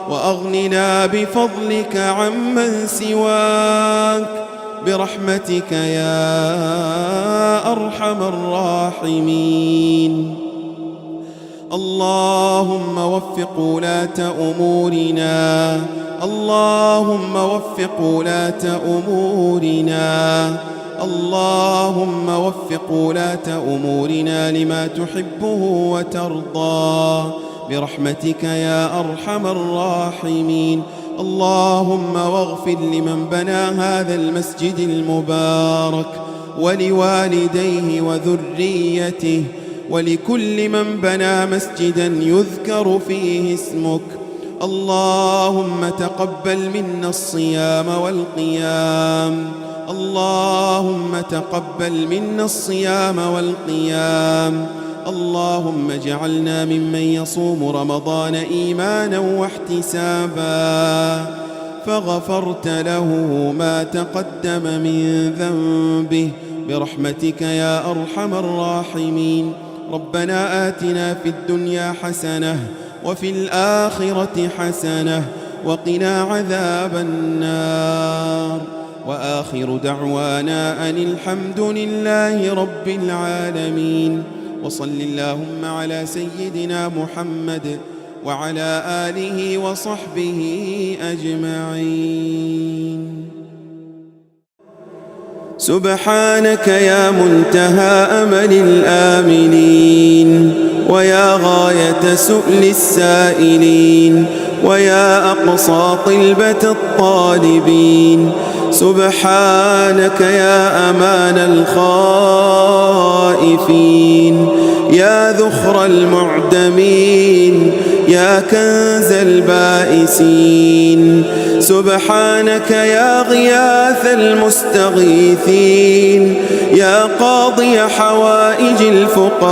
وأغننا بفضلك عمن سواك، برحمتك يا أرحم الراحمين. اللهم وفق ولاة أمورنا، اللهم وفق ولاة أمورنا، اللهم وفق ولاة أمورنا لما تحبه وترضى، برحمتك يا أرحم الراحمين. اللهم واغفر لمن بنى هذا المسجد المبارك، ولوالديه وذريته، ولكل من بنى مسجدا يذكر فيه اسمك. اللهم تقبل منا الصيام والقيام، اللهم تقبل منا الصيام والقيام. اللهم اجعلنا ممن يصوم رمضان إيمانا واحتسابا، فغفرت له ما تقدم من ذنبه، برحمتك يا أرحم الراحمين. ربنا آتنا في الدنيا حسنة وفي الآخرة حسنة وقنا عذاب النار، وآخر دعوانا أن الحمد لله رب العالمين. وصل اللهم على سيدنا محمد وعلى آله وصحبه أجمعين. سبحانك يا منتهى أمل الآملين، ويا غاية سؤل السائلين، ويا أقصى طلبة الطالبين. سبحانك يا أمان الخائفين، يا ذخر المعدمين، يا كنز البائسين. سبحانك يا غياث المستغيثين، يا قاضي حوائج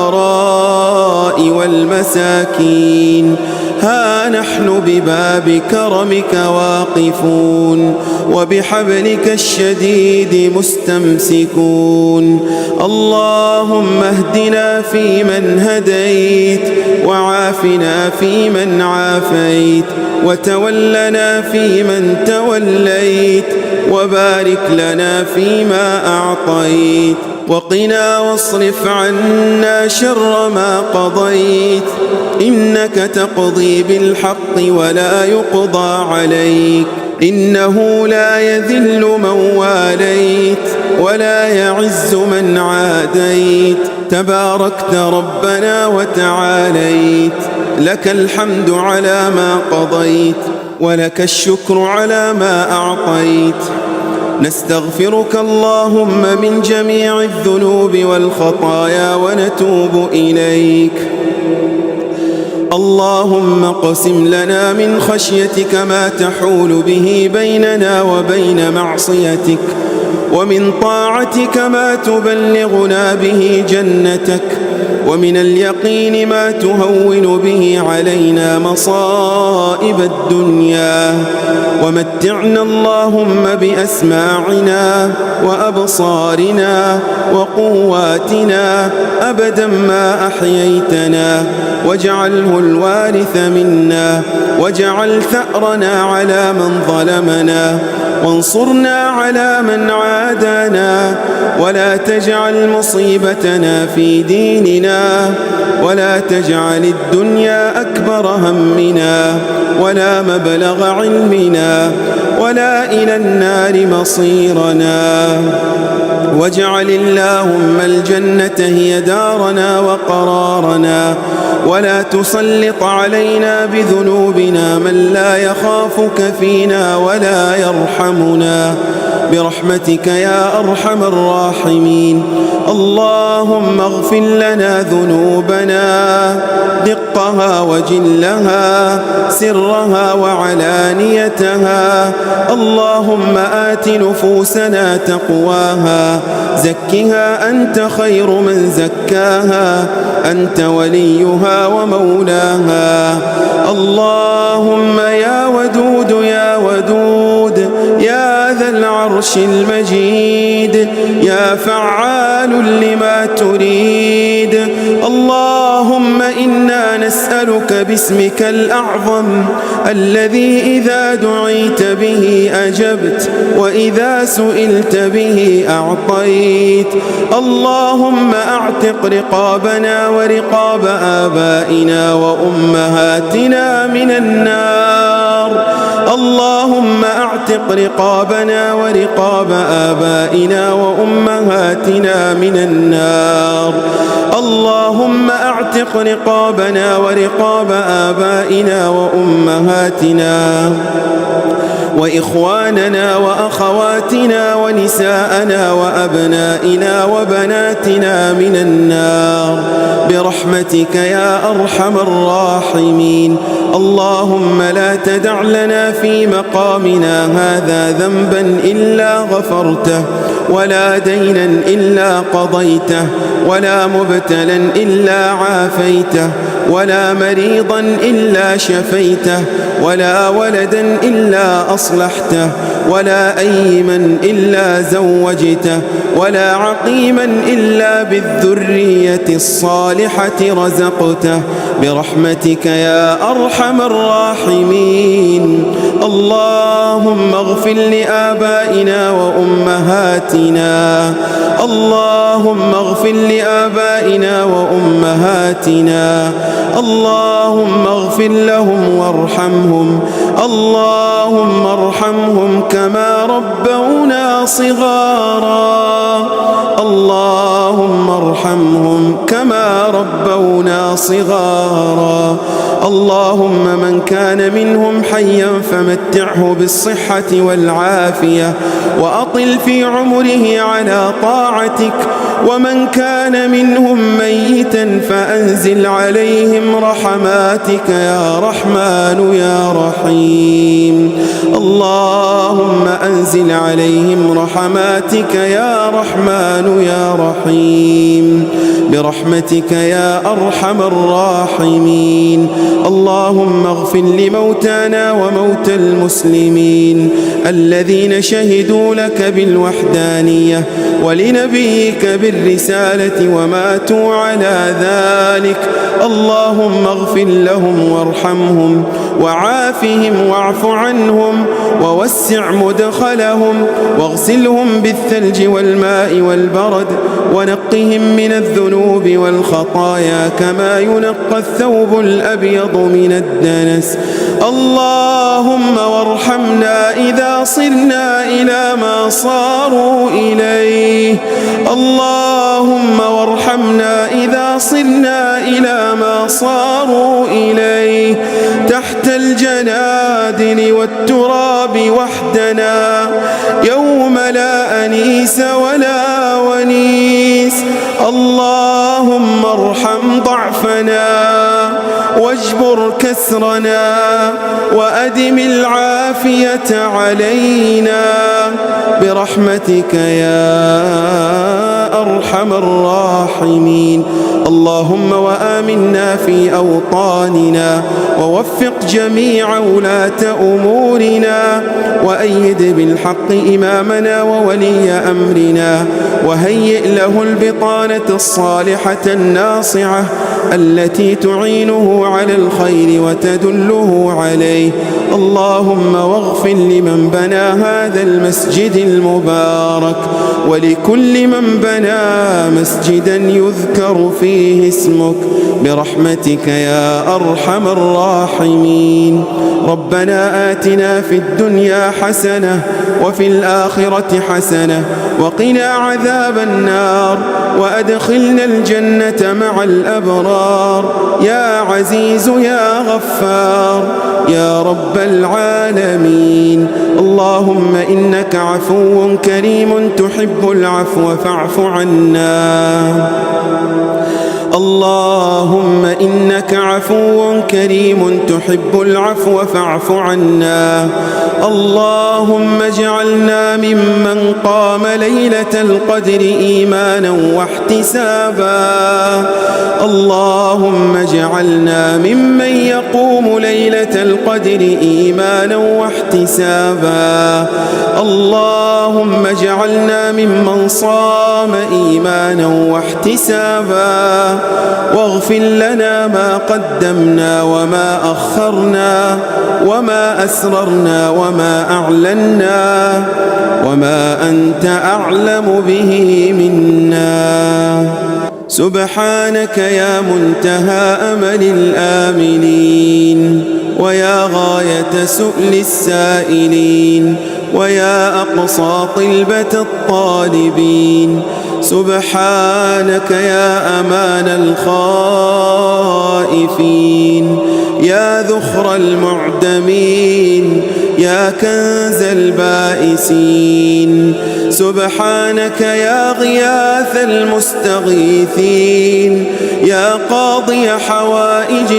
الفقراء والمساكين. ها نحن بباب كرمك واقفون، وبحبلك الشديد مستمسكون. اللهم اهدنا فيمن هديت، وعافنا فيمن عافيت، وتولنا فيمن توليت، وبارك لنا فيما أعطيت، وقنا واصرف عنا شر ما قضيت. إنك تقضي بالحق ولا يقضى عليك، إنه لا يذل من واليت ولا يعز من عاديت. تباركت ربنا وتعاليت، لك الحمد على ما قضيت، ولك الشكر على ما أعطيت. نستغفرك اللهم من جميع الذنوب والخطايا ونتوب إليك. اللهم اقسم لنا من خشيتك ما تحول به بيننا وبين معصيتك، ومن طاعتك ما تبلغنا به جنتك، ومن اليقين ما تهون به علينا مصائب الدنيا. ومتعنا اللهم بأسماعنا وأبصارنا وقواتنا أبدا ما أحييتنا، واجعله الوارث منا، واجعل ثأرنا على من ظلمنا، وانصرنا على من عادانا، ولا تجعل مصيبتنا في ديننا، ولا تجعل الدنيا أكبر همنا ولا مبلغ علمنا ولا إلى النار مصيرنا. واجعل اللهم الجنة هي دارنا وقرارنا، ولا تسلط علينا بذنوبنا من لا يخافك فينا ولا يرحمنا، برحمتك يا أرحم الراحمين. اللهم اغفر لنا ذنوبنا دقها وجلها، سرها وعلانيتها. اللهم آت نفوسنا تقواها، زكها أنت خير من زكاها، أنت وليها ومولاها. اللهم يا ودود يا ودود، يا ذا العرش المجيد، يا فعال لما تريد، نسألك باسمك الأعظم الذي إذا دعيت به أجبت وإذا سئلت به أعطيت. اللهم أعتق رقابنا ورقاب آبائنا وأمهاتنا من النار. اللهم أعتق رقابنا ورقاب آبائنا وأمهاتنا من النار. اللهم أعتق رقابنا ورقاب آبائنا وأمهاتنا وإخواننا وأخواتنا ونساءنا وأبنائنا وبناتنا من النار برحمتك يا أرحم الراحمين. اللهم لا تدع لنا في مقامنا هذا ذنبا إلا غفرته، ولا دينا إلا قضيته، ولا مبتلا إلا عافيته، ولا مريضا إلا شفيته، ولا ولدا إلا أصلحته، ولا أيما إلا زوجته، ولا عقيما إلا بالذرية الصالحة رزقته برحمتك يا أرحم الراحمين. اللهم اغفر لآبائنا وأمهاتنا. اللهم اغفر لآبائنا وأمهاتنا. اللهم اغفر لهم وارحمهم. اللهم ارحمهم كما ربونا صغارا. اللهم ارحمهم كما ربونا صغارا. اللهم من كان منهم حيا فمتعه بالصحة والعافية وأطل في عمره على طاعتك، ومن كان منهم ميتا فأنزل عليهم رحماتك يا رحمن يا رحيم. اللهم أنزل عليهم رحماتك يا رحمن يا رحيم برحمتك يا أرحم الراحمين. اللهم اغفر لموتانا وموتى المسلمين الذين شهدوا لك بالوحدانية ولنبيك بالرسالة وماتوا على ذلك. اللهم اغفر لهم وارحمهم وعافهم واعف عنهم ووسع مدخلهم واغسلهم بالثلج والماء والبرد ونقهم من الذنوب والخطايا كما ينقى الثوب الأبيض من الدنس. اللهم وارحمنا إذا صرنا إلى ما صاروا إليه. اللهم وارحمنا إذا صرنا إلى ما صاروا إليه تحت الجنادل والتراب وحدنا يوم لا أنيس ولا ونيس. اللهم ارحم ضعفنا واجبر كسرنا وأدم العافية علينا برحمتك يا أرحم الراحمين. اللهم وآمنا في أوطاننا ووفق جميع ولاة أمورنا وأيد بالحق إمامنا وولي أمرنا وهيئ له البطانة الصالحة الناصعة التي تعينه على الخير وتدله عليه. اللهم واغفر لمن بنى هذا المسجد المبارك ولكل من بنى مسجدا يذكر فيه اسمك برحمتك يا أرحم الراحمين. ربنا آتنا في الدنيا حسنة وفي الآخرة حسنة وقنا عذاب النار وأدخلنا الجنة مع الأبرار يا عزيز يا غفار يا رب العالمين. اللهم إنك عفو كريم تحب العفو فاعف عنا. اللهم إنك عفو كريم تحب العفو فاعف عنا. اللهم اجعلنا ممن قام ليلة القدر إيمانا واحتسابا. اللهم اجعلنا ممن يقوم ليلة القدر إيمانا واحتسابا. اللهم اجعلنا ممن صام إيمانا واحتسابا. واغفر لنا ما قدمنا وما أخرنا وما أسررنا وما أعلنا وما أنت أعلم به منا. سبحانك يا منتهى أمل الآملين، ويا غاية سؤل السائلين، ويا أقصى طلبة الطالبين. سبحانك يا أمان الخائفين، يا ذخر المعدمين، يا كنز البائسين. سبحانك يا غياث المستغيثين، يا قاضي حوائج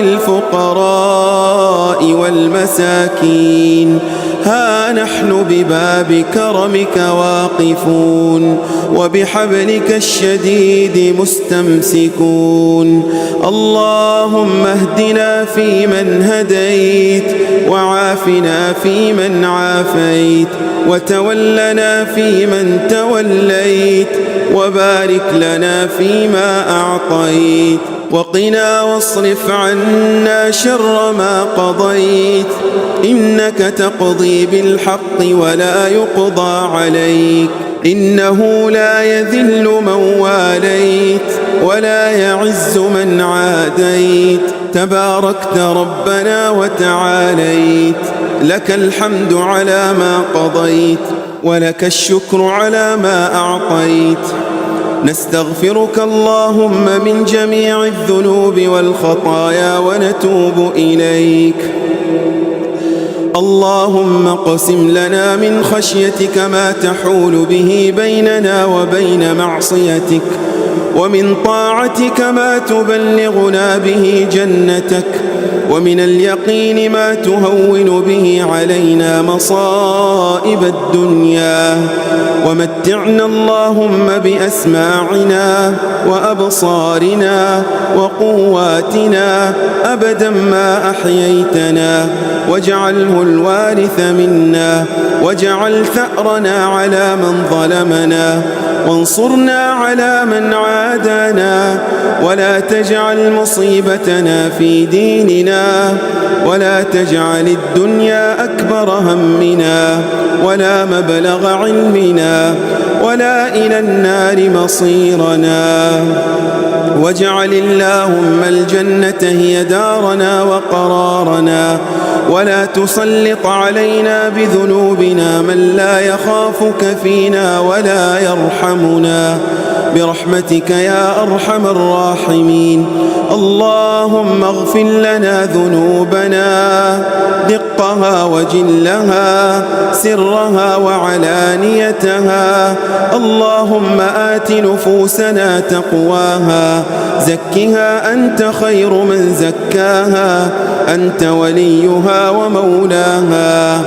الفقراء والمساكين. ها نحن بباب كرمك واقفون، وبحبلك الشديد مستمسكون. اللهم اهدنا فيمن هديت، وعافنا فيمن عافيت، وتولنا فيمن توليت، وبارك لنا فيما أعطيت، وقنا واصرف عنا شر ما قضيت. إنك تقضي بالحق ولا يقضى عليك، إنه لا يذل من واليت ولا يعز من عاديت. تباركت ربنا وتعاليت، لك الحمد على ما قضيت، ولك الشكر على ما أعطيت. نستغفرك اللهم من جميع الذنوب والخطايا ونتوب إليك. اللهم اقسم لنا من خشيتك ما تحول به بيننا وبين معصيتك، ومن طاعتك ما تبلغنا به جنتك، ومن اليقين ما تهون به علينا مصائب الدنيا. ومتعنا اللهم بأسماعنا وأبصارنا وقواتنا أبدا ما أحييتنا، واجعله الوارث منا، واجعل ثأرنا على من ظلمنا، وانصرنا على من عادانا، ولا تجعل مصيبتنا في ديننا، ولا تجعل الدنيا أكبر همنا ولا مبلغ علمنا ولا إلى النار مصيرنا. واجعل اللهم الجنة هي دارنا وقرارنا، ولا تسلط علينا بذنوبنا من لا يخافك فينا ولا يرحمنا، برحمتك يا أرحم الراحمين. اللهم اغفر لنا ذنوبنا دقها وجلها، سرها وعلانيتها. اللهم آت نفوسنا تقواها، زكها أنت خير من زكاها، أنت وليها ومولاها.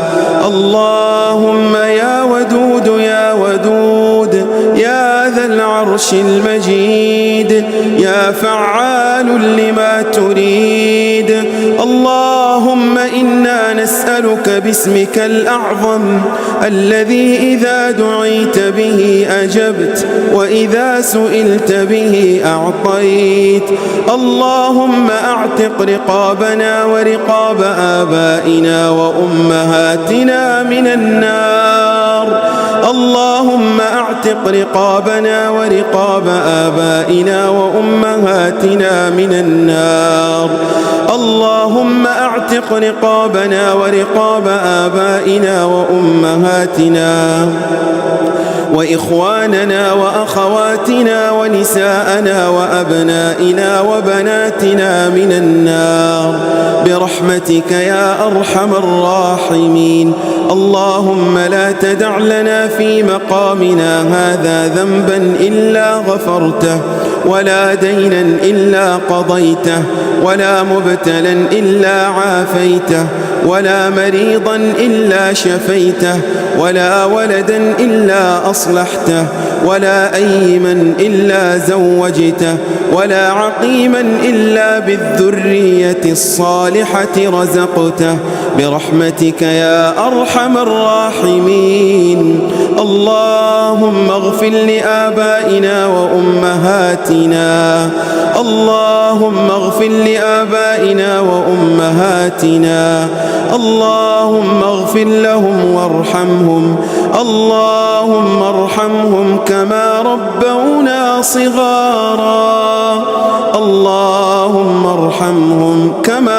اللهم يا ودود يا ودود، يا ذا العرش المجيد، يا فعال لما تريد. اللهم إنا نسألك باسمك الأعظم الذي إذا دعيت به أجبت، وإذا سئلت به أعطيت. اللهم أعتق رقابنا ورقاب آبائنا وأمهاتنا من النار. اللهم أعتق رقابنا ورقاب آبائنا وأمهاتنا من النار. اللهم أعتق رقابنا ورقاب آبائنا وأمهاتنا وإخواننا وأخواتنا ونساءنا وأبنائنا وبناتنا من النار، برحمتك يا أرحم الراحمين. اللهم لا تدع لنا في مقامنا هذا ذنبا إلا غفرته، ولا دينا إلا قضيته، ولا مبتلا إلا عافيته، ولا مريضا إلا شفيته، ولا ولدا إلا أصلحته، ولا أيما إلا زوجته، ولا عقيما إلا بالذرية الصالحة رزقته برحمتك يا أرحم الراحمين. اللهم اغفر لآبائنا وأمهاتنا، اللهم اغفر لآبائنا وأمهاتنا، اللهم اغفر لهم وارحمهم، اللهم ارحمهم كما ربونا صغارا، اللهم ارحمهم كما